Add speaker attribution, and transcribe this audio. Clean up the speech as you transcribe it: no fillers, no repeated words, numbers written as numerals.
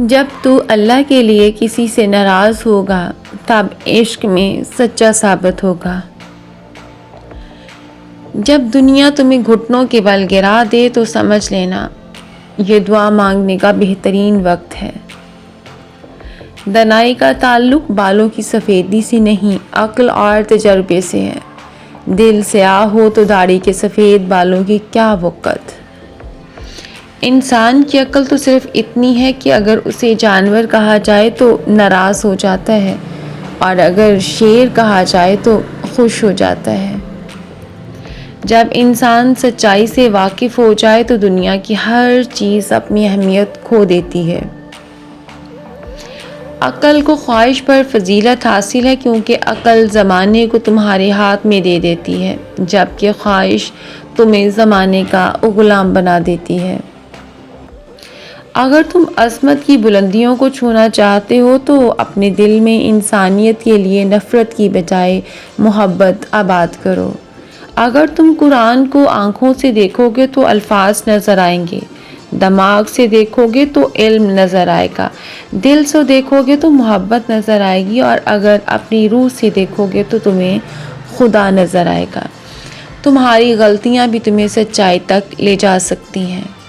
Speaker 1: جب تو اللہ کے لیے کسی سے ناراض ہوگا تب عشق میں سچا ثابت ہوگا۔ جب دنیا تمہیں گھٹنوں کے بل گرا دے تو سمجھ لینا یہ دعا مانگنے کا بہترین وقت ہے۔ دانائی کا تعلق بالوں کی سفیدی سے نہیں، عقل اور تجربے سے ہے۔ دل سیاہ ہو تو داڑھی کے سفید بالوں کی کیا وقت۔ انسان کی عقل تو صرف اتنی ہے کہ اگر اسے جانور کہا جائے تو ناراض ہو جاتا ہے اور اگر شیر کہا جائے تو خوش ہو جاتا ہے۔ جب انسان سچائی سے واقف ہو جائے تو دنیا کی ہر چیز اپنی اہمیت کھو دیتی ہے۔ عقل کو خواہش پر فضیلت حاصل ہے کیونکہ عقل زمانے کو تمہارے ہاتھ میں دے دیتی ہے جبکہ خواہش تمہیں زمانے کا غلام بنا دیتی ہے۔ اگر تم عظمت کی بلندیوں کو چھونا چاہتے ہو تو اپنے دل میں انسانیت کے لیے نفرت کی بجائے محبت آباد کرو۔ اگر تم قرآن کو آنکھوں سے دیکھو گے تو الفاظ نظر آئیں گے، دماغ سے دیکھو گے تو علم نظر آئے گا، دل سے دیکھو گے تو محبت نظر آئے گی اور اگر اپنی روح سے دیکھو گے تو تمہیں خدا نظر آئے گا۔ تمہاری غلطیاں بھی تمہیں سچائی تک لے جا سکتی ہیں۔